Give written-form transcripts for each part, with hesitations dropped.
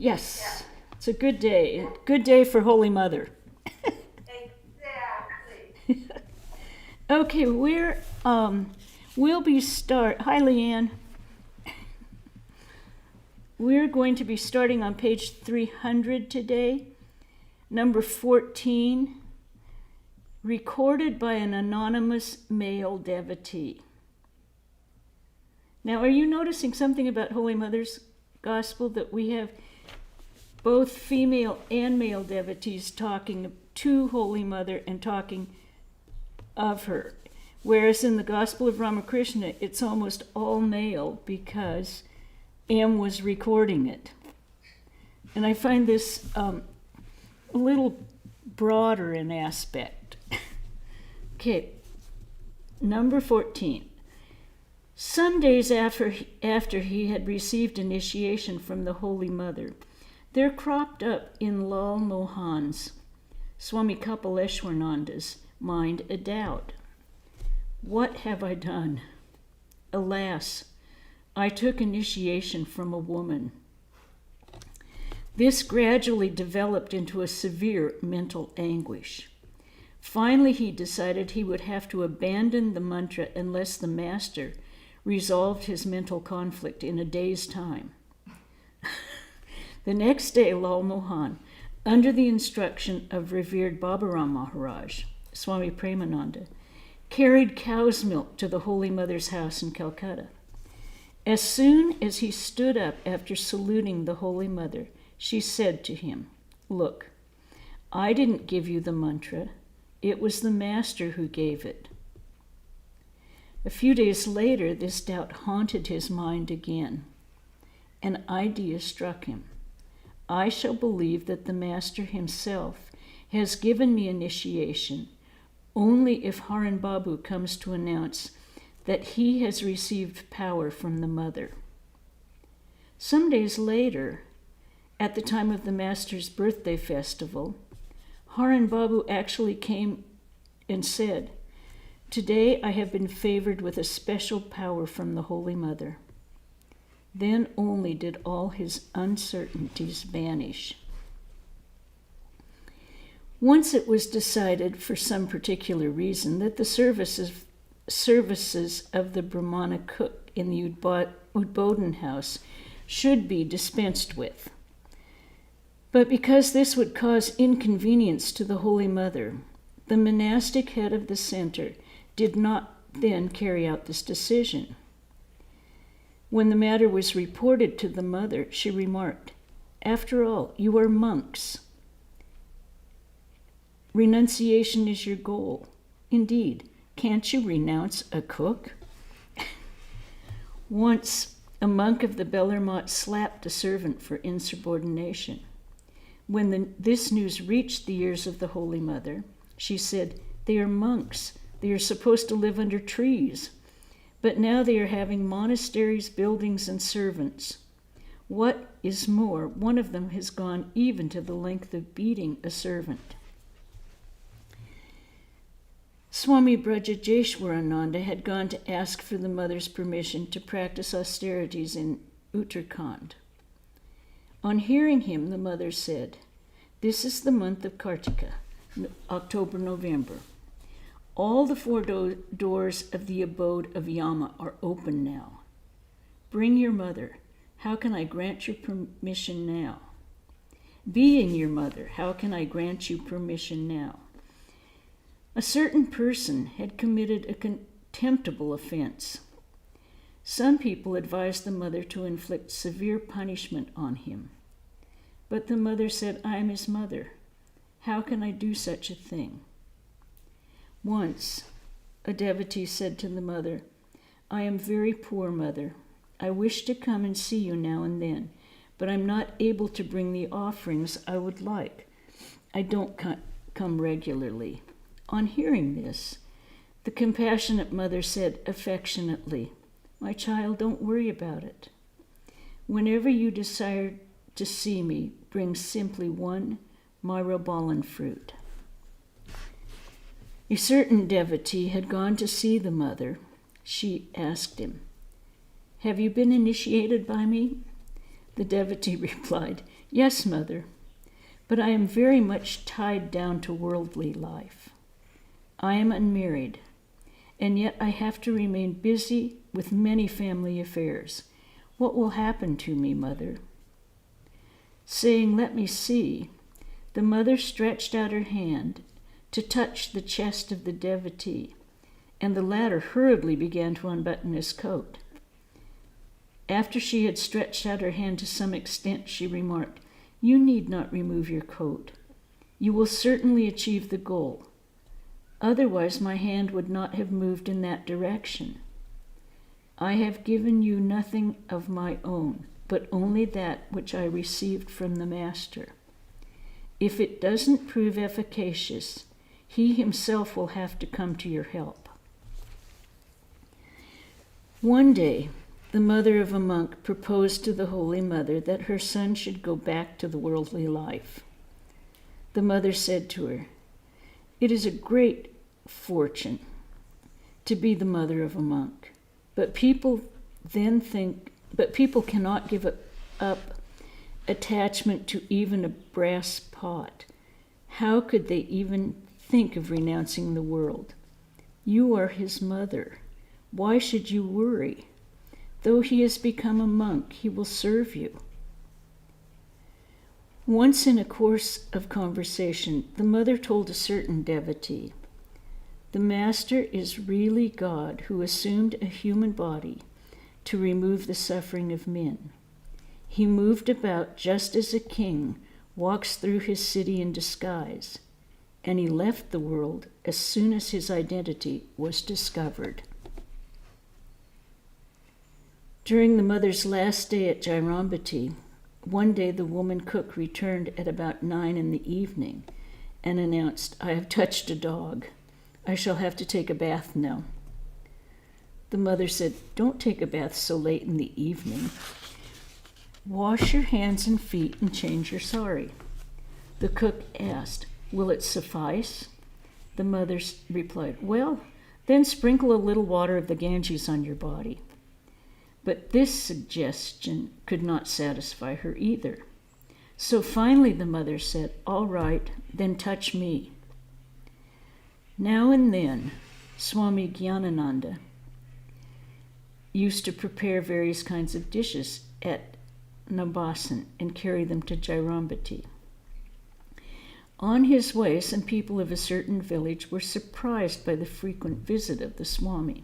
Yes, it's a good day. Good day for Holy Mother. Exactly. Okay, we'll be Hi, Leanne. We're going to be starting on page 300 today, number 14, recorded by an anonymous male devotee. Now, are you noticing something about Holy Mother's Gospel, that we have both female and male devotees talking to Holy Mother and talking of her? Whereas in the Gospel of Ramakrishna, it's almost all male because M was recording it. And I find this a little broader in aspect. Okay, number 14. Some days after he had received initiation from the Holy Mother, there cropped up in Lal Mohan's, Swami Kapileshwarnanda's, mind a doubt. What have I done? Alas, I took initiation from a woman. This gradually developed into a severe mental anguish. Finally, he decided he would have to abandon the mantra unless the master resolved his mental conflict in a day's time. The next day, Lal Mohan, under the instruction of revered Babaram Maharaj, Swami Premananda, carried cow's milk to the Holy Mother's house in Calcutta. As soon as he stood up after saluting the Holy Mother, she said to him, "Look, I didn't give you the mantra. It was the master who gave it." A few days later, this doubt haunted his mind again. An idea struck him. I shall believe that the master himself has given me initiation only if Haran Babu comes to announce that he has received power from the mother. Some days later, at the time of the master's birthday festival, Haran Babu actually came and said, "Today I have been favored with a special power from the Holy Mother." Then only did all his uncertainties vanish. Once it was decided, for some particular reason, that the services of the Brahmana cook in the Udbodhan house should be dispensed with. But because this would cause inconvenience to the Holy Mother, the monastic head of the center did not then carry out this decision. When the matter was reported to the mother, she remarked, "After all, you are monks. Renunciation is your goal. Indeed, can't you renounce a cook?" Once, a monk of the Bellarmont slapped a servant for insubordination. When this news reached the ears of the Holy Mother, she said, "They are monks. They are supposed to live under trees. But now they are having monasteries, buildings, and servants. What is more, one of them has gone even to the length of beating a servant." Swami Pravrajika had gone to ask for the mother's permission to practice austerities in Uttarakhand. On hearing him, the mother said, "This is the month of Kartika, October-November. All the four doors of the abode of Yama are open now. Bring your mother. How can I grant you permission now? Being your mother, how can I grant you permission now?" A certain person had committed a contemptible offense. Some people advised the mother to inflict severe punishment on him. But the mother said, "I am his mother. How can I do such a thing?" Once, a devotee said to the mother, "I am very poor, mother. I wish to come and see you now and then, but I'm not able to bring the offerings I would like. I don't come regularly." On hearing this, the compassionate mother said affectionately, "My child, don't worry about it. Whenever you desire to see me, bring simply one myrobalan fruit." A certain devotee had gone to see the mother. She asked him, "Have you been initiated by me?" The devotee replied, Yes, Mother, but I am very much tied down to worldly life. I am unmarried, and yet I have to remain busy with many family affairs. What will happen to me, Mother? Saying, "Let me see," the mother stretched out her hand to touch the chest of the devotee, and the latter hurriedly began to unbutton his coat. After she had stretched out her hand to some extent, she remarked, "You need not remove your coat. You will certainly achieve the goal. Otherwise, my hand would not have moved in that direction. I have given you nothing of my own, but only that which I received from the Master. If it doesn't prove efficacious, he himself will have to come to your help." One day, the mother of a monk proposed to the Holy Mother that her son should go back to the worldly life. The mother said to her, "It is a great fortune to be the mother of a monk, but people cannot give up attachment to even a brass pot. How could they even think of renouncing the world? You are his mother. Why should you worry? Though he has become a monk, he will serve you." Once in a course of conversation, the mother told a certain devotee, "The Master is really God who assumed a human body to remove the suffering of men. He moved about just as a king walks through his city in disguise, and he left the world as soon as his identity was discovered." During the mother's last day at Jairambati, one day the woman cook returned at about 9 in the evening and announced, "I have touched a dog. I shall have to take a bath now." The mother said, "Don't take a bath so late in the evening. Wash your hands and feet and change your sari." The cook asked, "Will it suffice?" The mother replied, "Well, then sprinkle a little water of the Ganges on your body." But this suggestion could not satisfy her either. So finally the mother said, "All right, then touch me." Now and then, Swami Gyanananda used to prepare various kinds of dishes at Nabasan and carry them to Jairambati. On his way, some people of a certain village were surprised by the frequent visit of the Swami.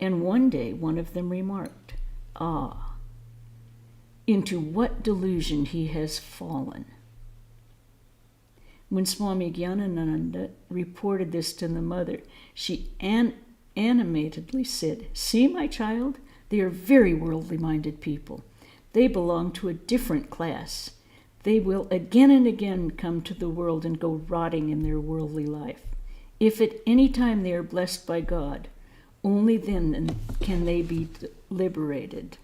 And one day one of them remarked, "Ah, into what delusion he has fallen." When Swami Gyanananda reported this to the mother, she animatedly said, "See, my child, they are very worldly-minded people. They belong to a different class. They will again and again come to the world and go rotting in their worldly life. If at any time they are blessed by God, only then can they be liberated."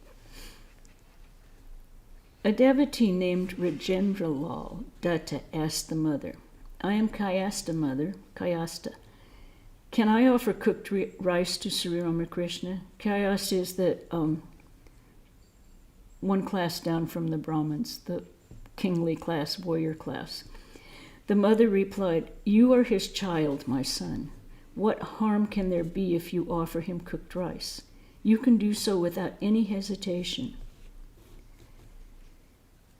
A devotee named Rajendralal Datta asked the mother, "I am Kayasta, mother, Kayasta. Can I offer cooked rice to Sri Ramakrishna?" Kayasta is the one class down from the Brahmins, the kingly class, warrior class. The mother replied, "You are his child, my son. What harm can there be if you offer him cooked rice? You can do so without any hesitation."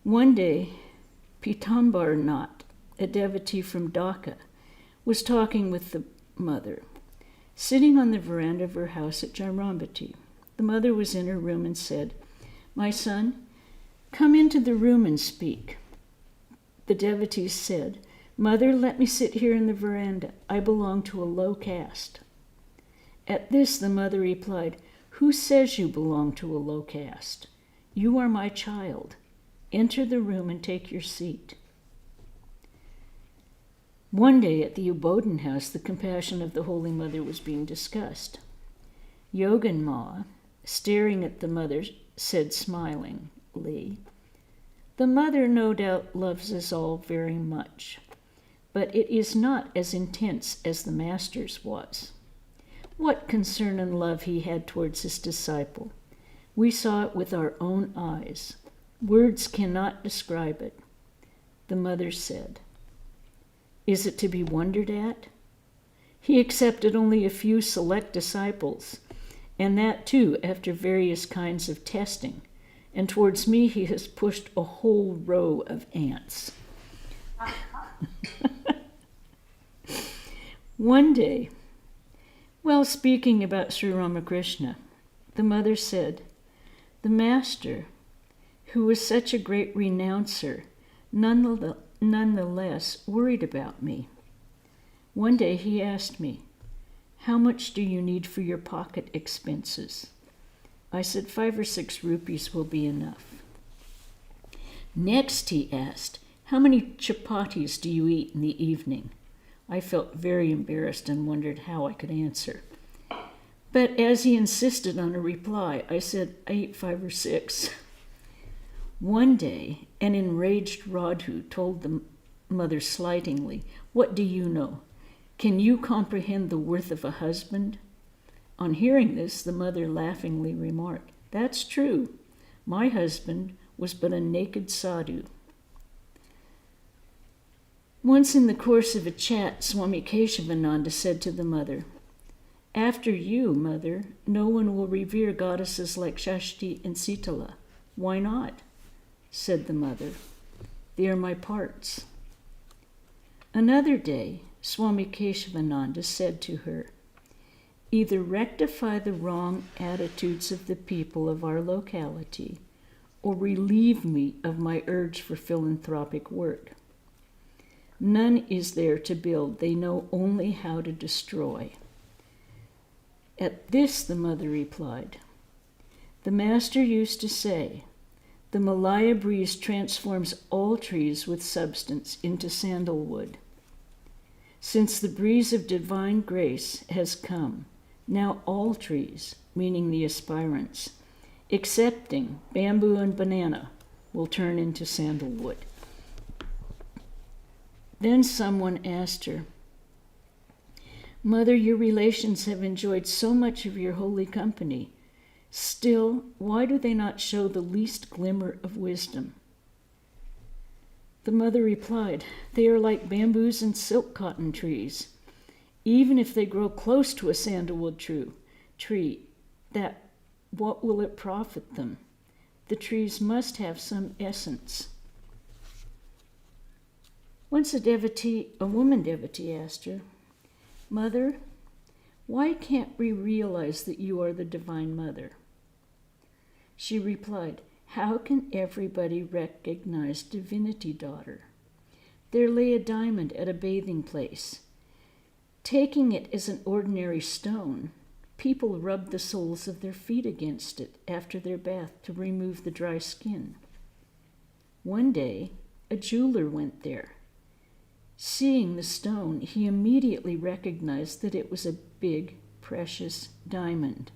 One day, Pitambar Nath, a devotee from Dhaka, was talking with the mother, sitting on the veranda of her house at Jairambati. The mother was in her room and said, "My son, come into the room and speak." The devotee said, "Mother, let me sit here in the veranda. I belong to a low caste." At this, the mother replied, "Who says you belong to a low caste? You are my child. Enter the room and take your seat." One day at the Ubodan house, the compassion of the Holy Mother was being discussed. Yogan Ma, staring at the mother, said smilingly, "The mother no doubt loves us all very much, but it is not as intense as the Master's was. What concern and love he had towards his disciple. We saw it with our own eyes. Words cannot describe it. The mother said, "Is it to be wondered at? He accepted only a few select disciples, and that too after various kinds of testing, and towards me he has pushed a whole row of ants." One day, while speaking about Sri Ramakrishna, the mother said, "The master, who was such a great renouncer, nonetheless worried about me. One day he asked me, 'How much do you need for your pocket expenses?' I said, 5 or 6 rupees will be enough. Next he asked, 'How many chapatis do you eat in the evening?' I felt very embarrassed and wondered how I could answer. But as he insisted on a reply, I said, 'I eat 5 or 6. One day, an enraged Radhu told the mother slightingly, 'What do you know? Can you comprehend the worth of a husband?' On hearing this, the mother laughingly remarked, 'That's true. My husband was but a naked sadhu.' Once in the course of a chat, Swami Keshavananda said to the mother, 'After you, mother, no one will revere goddesses like Shashti and Sitala.' 'Why not?' said the mother. 'They are my parts.' Another day, Swami Keshavananda said to her, 'Either rectify the wrong attitudes of the people of our locality, or relieve me of my urge for philanthropic work. None is there to build, they know only how to destroy.' At this, the mother replied, 'The master used to say, the Malaya breeze transforms all trees with substance into sandalwood. Since the breeze of divine grace has come, now all trees, meaning the aspirants, excepting bamboo and banana, will turn into sandalwood.' Then someone asked her, 'Mother, your relations have enjoyed so much of your holy company. Still, why do they not show the least glimmer of wisdom?' The mother replied, 'They are like bamboos and silk cotton trees. Even if they grow close to a sandalwood tree, what will it profit them? The trees must have some essence.' Once a woman devotee asked her, 'Mother, why can't we realize that you are the Divine Mother?' She replied, 'How can everybody recognize divinity, daughter? There lay a diamond at a bathing place. Taking it as an ordinary stone, people rubbed the soles of their feet against it after their bath to remove the dry skin. One day, a jeweler went there. Seeing the stone, he immediately recognized that it was a big, precious diamond.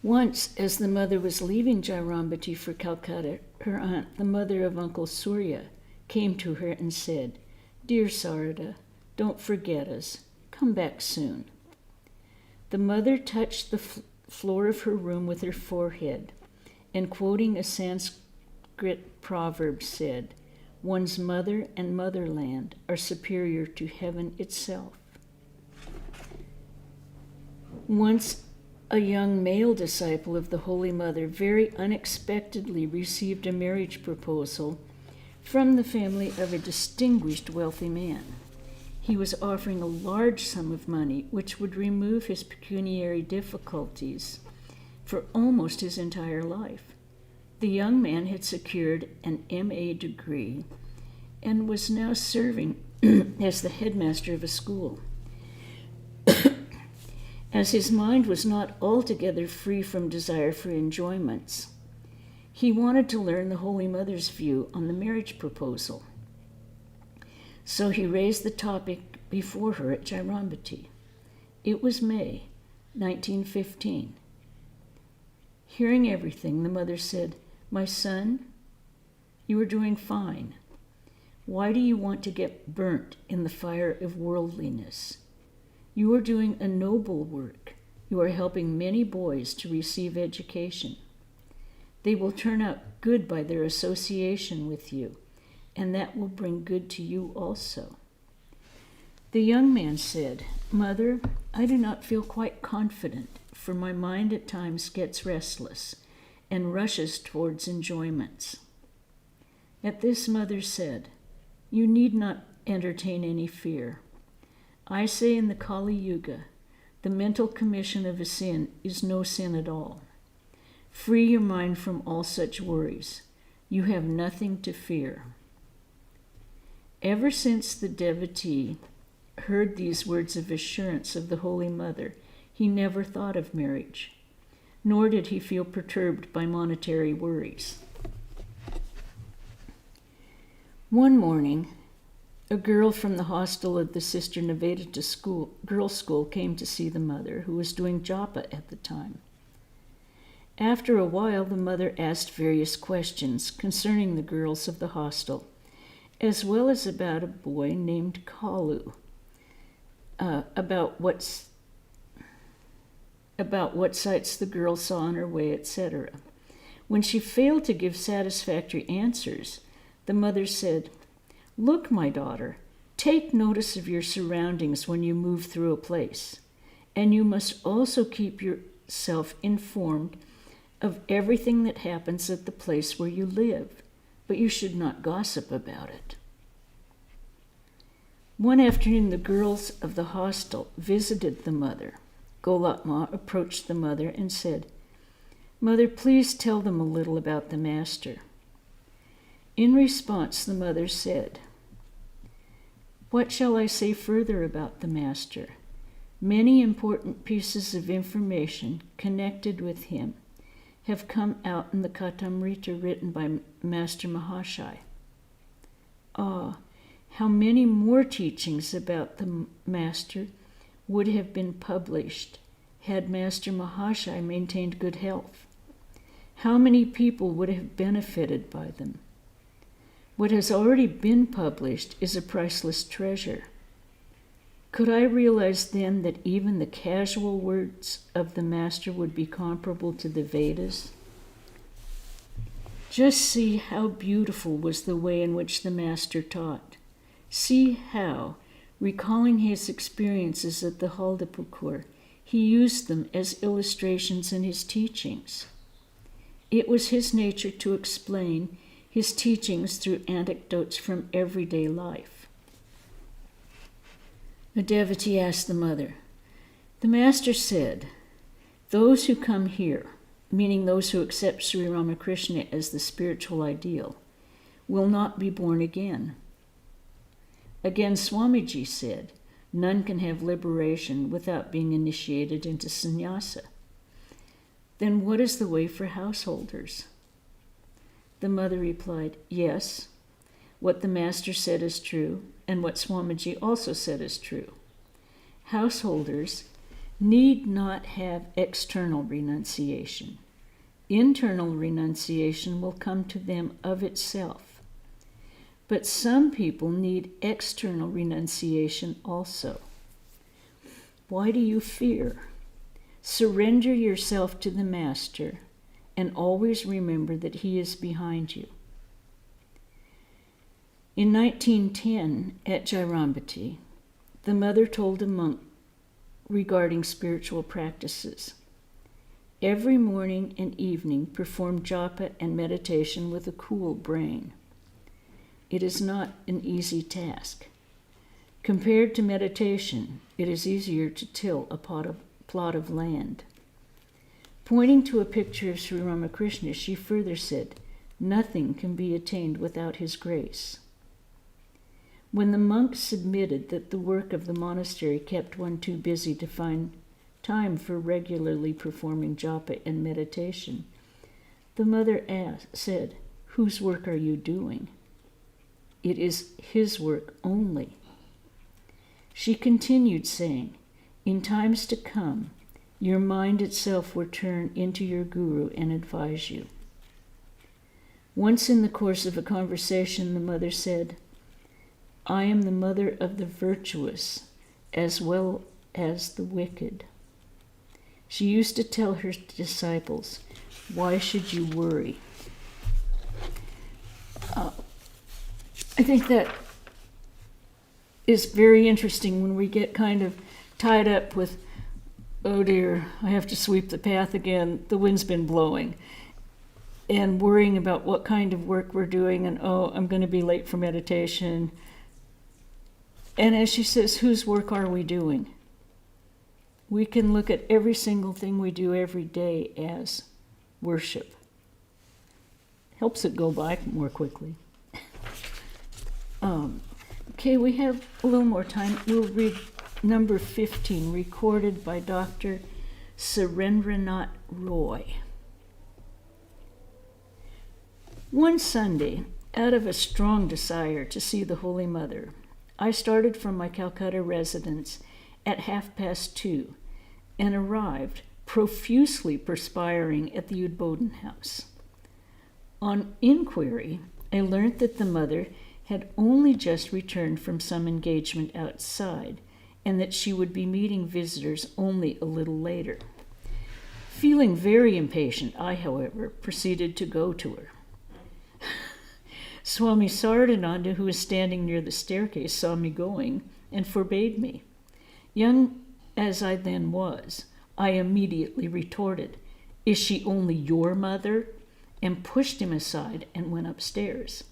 Once, as the mother was leaving Jairambati for Calcutta, her aunt, the mother of Uncle Surya, came to her and said, 'Dear Sarada, don't forget us. Come back soon.' The mother touched the floor of her room with her forehead, and quoting a Sanskrit proverb said, 'One's mother and motherland are superior to heaven itself.' Once a young male disciple of the Holy Mother very unexpectedly received a marriage proposal from the family of a distinguished wealthy man. He was offering a large sum of money which would remove his pecuniary difficulties for almost his entire life. The young man had secured an MA degree and was now serving as the headmaster of a school. As his mind was not altogether free from desire for enjoyments, he wanted to learn the Holy Mother's view on the marriage proposal. So he raised the topic before her at Jairambati. It was May 1915. Hearing everything, the mother said, 'My son, you are doing fine. Why do you want to get burnt in the fire of worldliness? You are doing a noble work. You are helping many boys to receive education. They will turn out good by their association with you, and that will bring good to you also. The young man said, Mother, I do not feel quite confident, for my mind at times gets restless and rushes towards enjoyments. At this, Mother said, You need not entertain any fear. I say in the Kali Yuga, the mental commission of a sin is no sin at all. Free your mind from all such worries. You have nothing to fear. Ever since the devotee heard these words of assurance of the Holy Mother, he never thought of marriage, nor did he feel perturbed by monetary worries. One morning, a girl from the hostel of the Sister Nivedita girls' school came to see the mother, who was doing japa at the time. After a while, the mother asked various questions concerning the girls of the hostel, as well as about a boy named Kalu, about what sights the girl saw on her way, etc. When she failed to give satisfactory answers, the mother said, Look, my daughter, take notice of your surroundings when you move through a place, and you must also keep yourself informed of everything that happens at the place where you live, but you should not gossip about it. One afternoon, the girls of the hostel visited the mother. Golak Ma approached the mother and said, Mother, please tell them a little about the master. In response, the mother said, What shall I say further about the master? Many important pieces of information connected with him have come out in the Katamrita written by Master Mahashai. Ah, how many more teachings about the master would have been published had Master Mahashai maintained good health. How many people would have benefited by them? What has already been published is a priceless treasure. Could I realize then that even the casual words of the Master would be comparable to the Vedas? Just see how beautiful was the way in which the Master taught. See how, recalling his experiences at the Haldapukur, he used them as illustrations in his teachings. It was his nature to explain his teachings through anecdotes from everyday life. The devotee asked the mother, The Master said, Those who come here, meaning those who accept Sri Ramakrishna as the spiritual ideal, will not be born again. Again, Swamiji said, None can have liberation without being initiated into sannyasa. Then what is the way for householders? The mother replied, Yes, what the Master said is true, and what Swamiji also said is true. Householders need not have external renunciation. Internal renunciation will come to them of itself. But some people need external renunciation also. Why do you fear? Surrender yourself to the Master and always remember that he is behind you. In 1910, at Jairambati, the mother told a monk regarding spiritual practices. Every morning and evening perform japa and meditation with a cool brain. It is not an easy task. Compared to meditation, it is easier to till a plot of land. Pointing to a picture of Sri Ramakrishna, she further said, Nothing can be attained without his grace. When the monks submitted that the work of the monastery kept one too busy to find time for regularly performing japa and meditation, the mother said, Whose work are you doing? It is his work only. She continued saying, In times to come, your mind itself will turn into your guru and advise you. Once in the course of a conversation, the mother said, I am the mother of the virtuous as well as the wicked. She used to tell her disciples, Why should you worry? I think that is very interesting when we get kind of tied up with, oh dear, I have to sweep the path again, the wind's been blowing, and worrying about what kind of work we're doing, and oh, I'm going to be late for meditation. And as she says, whose work are we doing? We can look at every single thing we do every day as worship. Helps it go by more quickly. Okay, we have a little more time. We'll read number 15, recorded by Dr. Surendranath Roy. One Sunday, out of a strong desire to see the Holy Mother, I started from my Calcutta residence at 2:30 and arrived profusely perspiring at the Udbodhan house. On inquiry, I learnt that the mother had only just returned from some engagement outside and that she would be meeting visitors only a little later. Feeling very impatient, I, however, proceeded to go to her. Swami Sardananda, who was standing near the staircase, saw me going and forbade me. Young as I then was, I immediately retorted, "Is she only your mother?" and pushed him aside and went upstairs.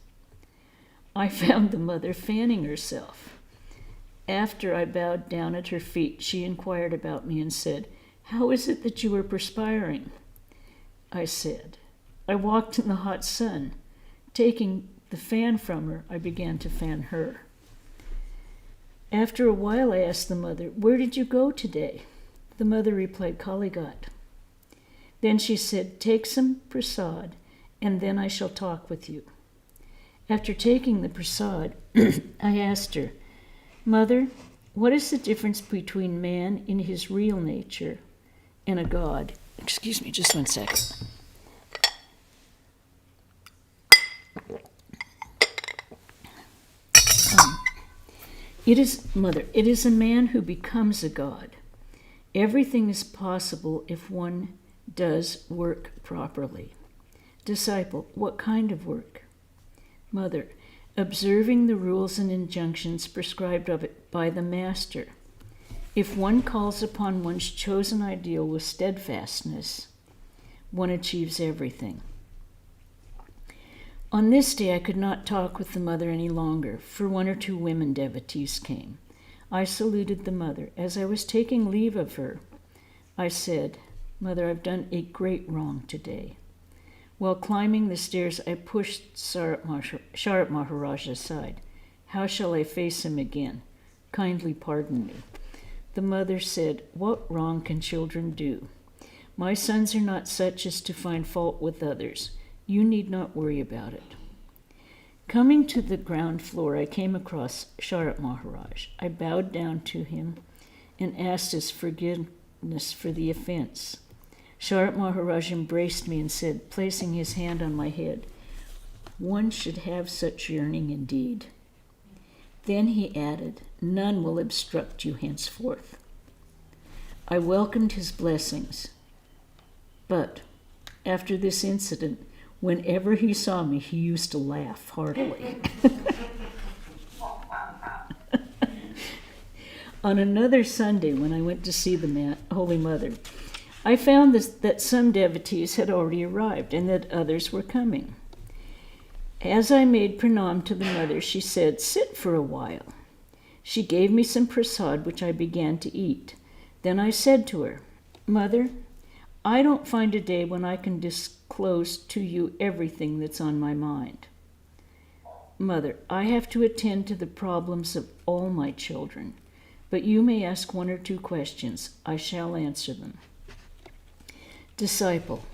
I found the mother fanning herself. After I bowed down at her feet, she inquired about me and said, "How is it that you are perspiring?" I said, "I walked in the hot sun." Taking the fan from her, I began to fan her. After a while, I asked the mother, "Where did you go today?" The mother replied, "Kaligat." Then she said, "Take some prasad, and then I shall talk with you." After taking the prasad, I asked her, "Mother, what is the difference between man in his real nature and a god?" Excuse me, just one second. It is a man who becomes a god. Everything is possible if one does work properly. Disciple, what kind of work? Mother, observing the rules and injunctions prescribed of it by the Master. If one calls upon one's chosen ideal with steadfastness, one achieves everything. On this day, I could not talk with the mother any longer, for one or two women devotees came. I saluted the mother. As I was taking leave of her, I said, "Mother, I've done a great wrong today." While climbing the stairs, I pushed Sharat Maharaj aside. "How shall I face him again? Kindly pardon me." The mother said, "What wrong can children do? My sons are not such as to find fault with others. You need not worry about it." Coming to the ground floor, I came across Sharat Maharaj. I bowed down to him and asked his forgiveness for the offense. Sharat Maharaj embraced me and said, placing his hand on my head, "One should have such yearning indeed." Then he added, "None will obstruct you henceforth." I welcomed his blessings, but after this incident, whenever he saw me, he used to laugh heartily. On another Sunday, when I went to see the Holy Mother, I found that some devotees had already arrived and that others were coming. As I made pranam to the mother, she said, "Sit for a while." She gave me some prasad, which I began to eat. Then I said to her, "Mother, I don't find a day when I can disclose to you everything that's on my mind." "Mother, I have to attend to the problems of all my children, but you may ask one or two questions. I shall answer them." Disciple,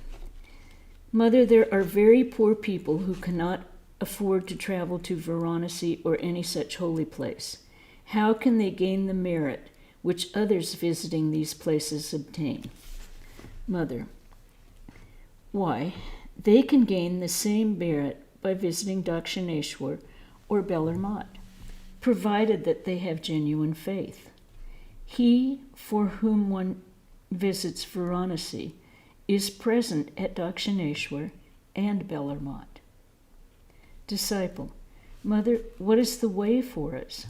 Mother, there are very poor people who cannot afford to travel to Varanasi or any such holy place. How can they gain the merit which others visiting these places obtain? Mother, why, they can gain the same merit by visiting Dakshineshwar or Bellarmat, provided that they have genuine faith. He for whom one visits Varanasi is present at Dakshineshwar and Bellarmont. Disciple: Mother, what is the way for us?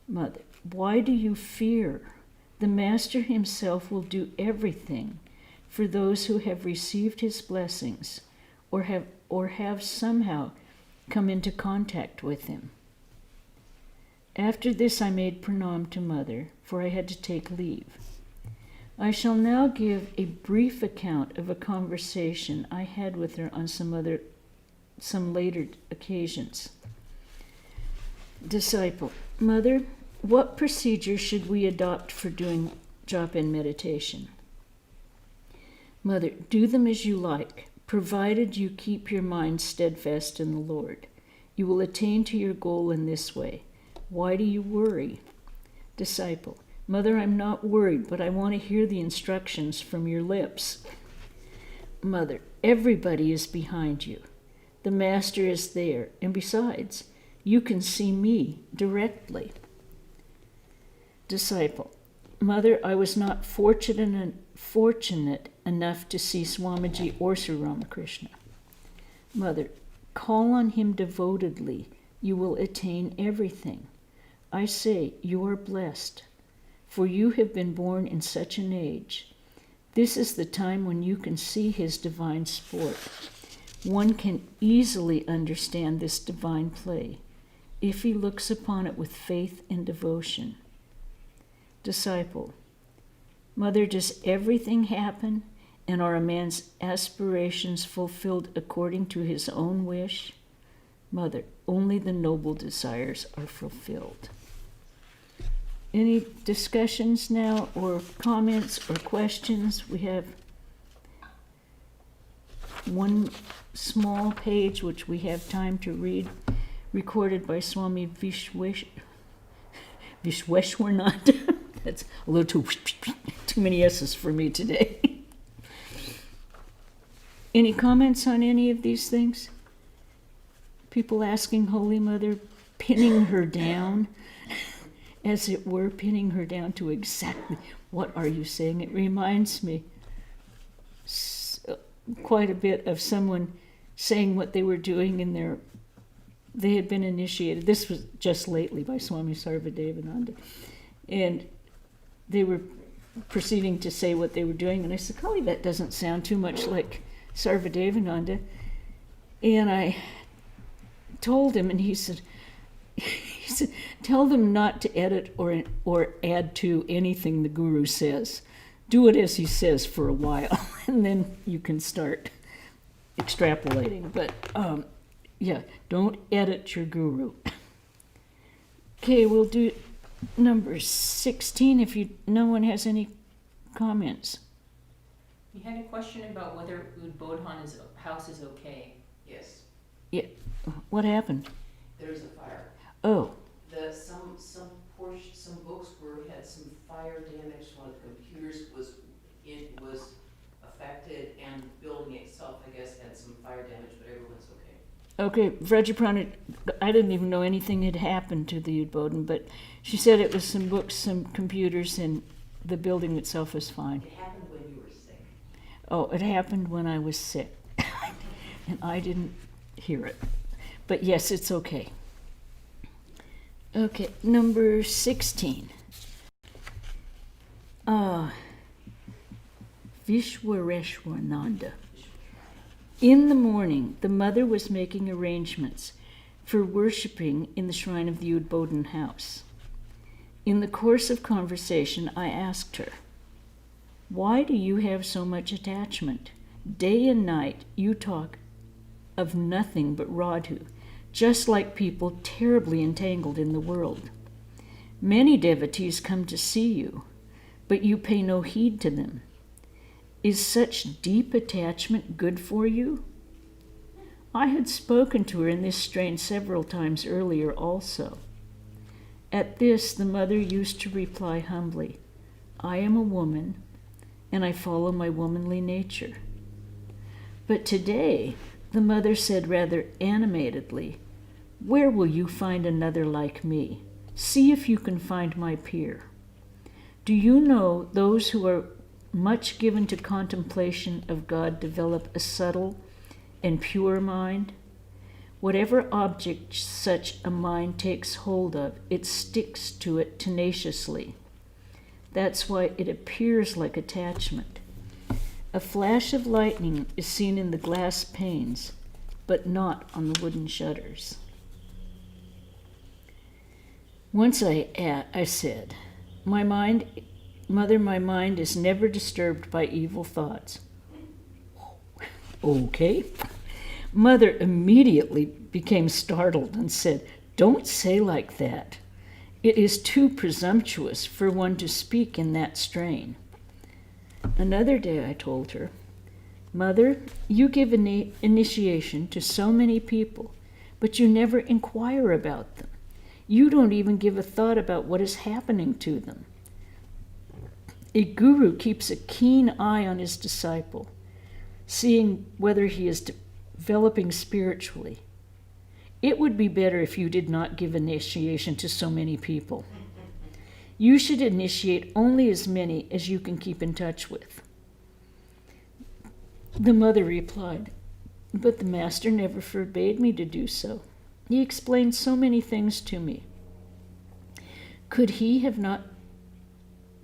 Mother: why do you fear? The Master himself will do everything for those who have received his blessings or have somehow come into contact with him. After this I made pranam to Mother, for I had to take leave. I shall now give a brief account of a conversation I had with her on some later occasions. Disciple: Mother, what procedure should we adopt for doing japa and meditation? Mother: do them as you like, provided you keep your mind steadfast in the Lord. You will attain to your goal in this way. Why do you worry? Disciple: Mother, I'm not worried, but I want to hear the instructions from your lips. Mother: everybody is behind you. The Master is there, and besides, you can see me directly. Disciple: Mother, I was not fortunate enough to see Swamiji or Sri Ramakrishna. Mother: call on him devotedly. You will attain everything. I say, you are blessed, for you have been born in such an age. This is the time when you can see his divine sport. One can easily understand this divine play if he looks upon it with faith and devotion. Disciple: Mother, does everything happen, and are a man's aspirations fulfilled according to his own wish? Mother: only the noble desires are fulfilled. Any discussions now, or comments, or questions? We have one small page which we have time to read, recorded by Swami Vishwareshwarnanda. That's a little too many S's for me today. Any comments on any of these things? People asking Holy Mother, pinning her down, as it were, pinning her down to exactly what are you saying. It reminds me quite a bit of someone saying what they were doing in they had been initiated. This was just lately by Swami Sarvadevananda. And they were proceeding to say what they were doing. And I said, golly, that doesn't sound too much like Sarvadevananda. And I told him, and he said, tell them not to edit or add to anything the Guru says. Do it as he says for a while, and then you can start extrapolating. But don't edit your Guru. Okay, we'll do number 16 if no one has any comments. You had a question about whether Udbodhan's house is okay. Yes. Yeah. What happened? There's a fire. Oh. Some books had some fire damage. One of the computers was affected, and the building itself, I guess, had some fire damage, but everyone's okay. Okay, Pravrajika, I didn't even know anything had happened to the Udbodhan, but she said it was some books, some computers, and the building itself was fine. It happened when you were sick. Oh, it happened when I was sick, and I didn't hear it. But yes, it's okay. Okay, number 16. Vishwareshwarnanda. In the morning, the mother was making arrangements for worshipping in the shrine of the Udbodhan house. In the course of conversation, I asked her, why do you have so much attachment? Day and night, you talk of nothing but Radhu, just like people terribly entangled in the world. Many devotees come to see you, but you pay no heed to them. Is such deep attachment good for you? I had spoken to her in this strain several times earlier also. At this, the mother used to reply humbly, I am a woman, and I follow my womanly nature. But today, the mother said rather animatedly, where will you find another like me? See if you can find my peer. Do you know those who are much given to contemplation of God develop a subtle and pure mind? Whatever object such a mind takes hold of, it sticks to it tenaciously. That's why it appears like attachment. A flash of lightning is seen in the glass panes, but not on the wooden shutters. Once I said, Mother, my mind is never disturbed by evil thoughts. Okay. Mother immediately became startled and said, "Don't say like that. It is too presumptuous for one to speak in that strain." Another day I told her, "Mother, you give initiation to so many people, but you never inquire about them. You don't even give a thought about what is happening to them. A guru keeps a keen eye on his disciple, seeing whether he is developing spiritually. It would be better if you did not give initiation to so many people. You should initiate only as many as you can keep in touch with." The mother replied, "But the master never forbade me to do so. He explained so many things to me. Could he have not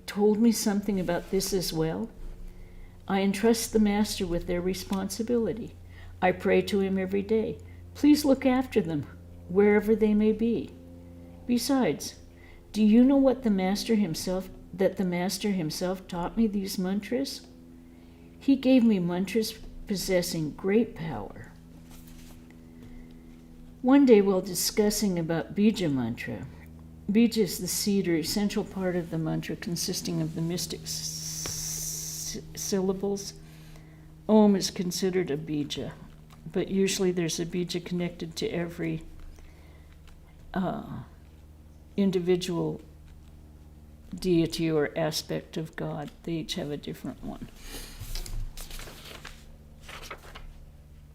told me something about this as well? I entrust the master with their responsibility. I pray to him every day. Please look after them, wherever they may be. Besides, do you know that the master himself taught me these mantras? He gave me mantras possessing great power." One day, while discussing about Bija mantra, Bija is the seed or essential part of the mantra consisting of the mystic syllables. Om is considered a Bija, but usually there's a Bija connected to every individual deity or aspect of God. They each have a different one.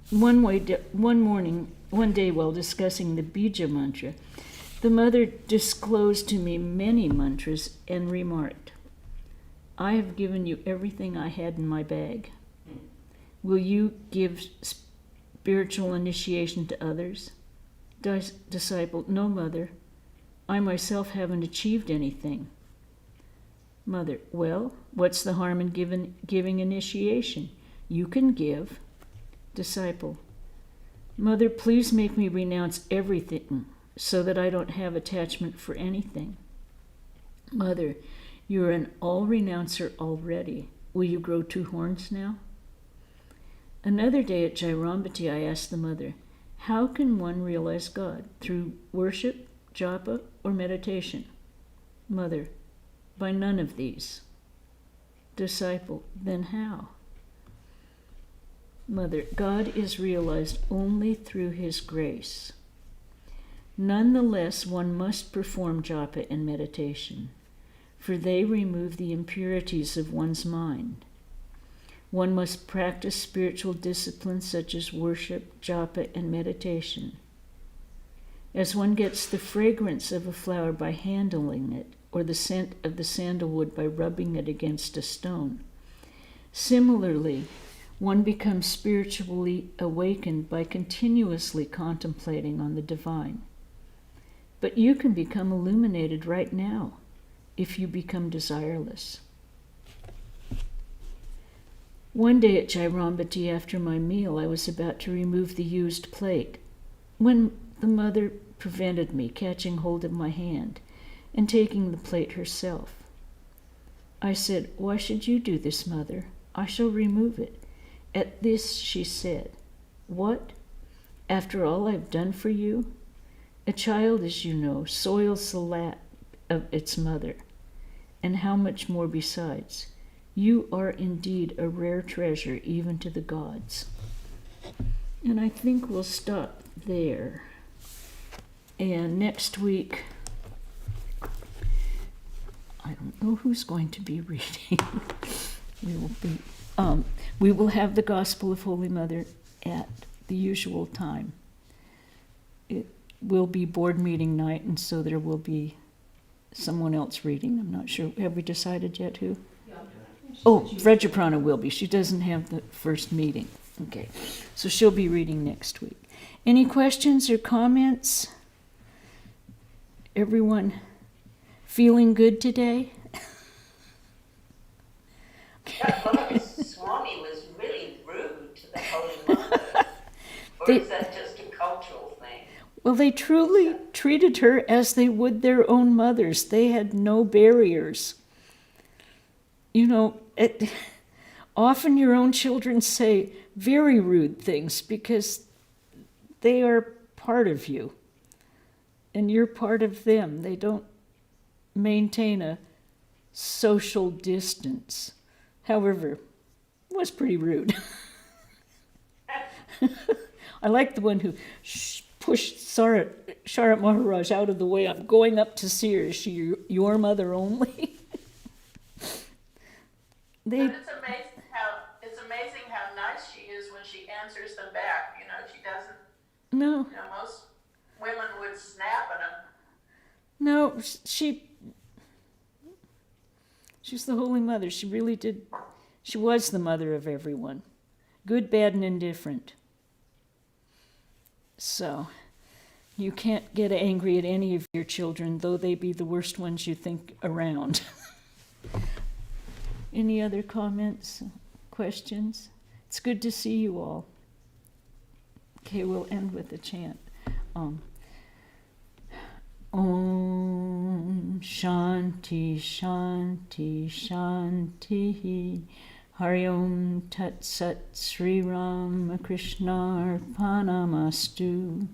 One day while discussing the Bija mantra, the mother disclosed to me many mantras and remarked, "I have given you everything I had in my bag. Will you give spiritual initiation to others?" Disciple, "No, Mother. I myself haven't achieved anything." Mother, "Well, what's the harm in giving initiation? You can give." Disciple, "Mother, please make me renounce everything so that I don't have attachment for anything." Mother, "You're an all-renouncer already. Will you grow 2 horns now?" Another day at Jairambati, I asked the mother, "How can one realize God? Through worship, japa, or meditation?" Mother, "By none of these." Disciple, "Then how?" Mother, God is realized only through his grace. Nonetheless, one must perform japa and meditation, for they remove the impurities of one's mind. One must practice spiritual disciplines such as worship, japa, and meditation. As one gets the fragrance of a flower by handling it, or the scent of the sandalwood by rubbing it against a stone, similarly, one becomes spiritually awakened by continuously contemplating on the divine. But you can become illuminated right now if you become desireless. One day at Jairambati, after my meal, I was about to remove the used plate when the mother prevented me, catching hold of my hand and taking the plate herself. I said, "Why should you do this, Mother? I shall remove it." At this she said, "What? After all I've done for you? A child, as you know, soils the lap of its mother, and how much more besides? You are indeed a rare treasure even to the gods." And I think we'll stop there. And next week, I don't know who's going to be reading. We will have the Gospel of Holy Mother at the usual time. It will be board meeting night, and so there will be someone else reading. I'm not sure. Have we decided yet who? Yeah. Oh, Vrajaprana will be. She doesn't have the first meeting. Okay, so she'll be reading next week. Any questions or comments? Everyone feeling good today? Swami was really rude to the Holy Mother. Or is that just a cultural thing? Well, they truly treated her as they would their own mothers. They had no barriers. You know, often your own children say very rude things because they are part of you and you're part of them. They don't maintain a social distance. However, it was pretty rude. I like the one who pushed Sharat Maharaj out of the way. I'm going up to see her. Is she your mother only? But it's amazing how nice she is when she answers them back. You know, she doesn't. No. You know, most women would snap at them. No, she's the Holy Mother. She really did. She was the mother of everyone, good, bad, and indifferent. So you can't get angry at any of your children, though they be the worst ones you think around. Any other comments, questions? It's good to see you all. Okay, we'll end with a chant. Om Shanti Shanti Shanti Hari Om Tat Sat Sri Ramakrishna Arpanamastu.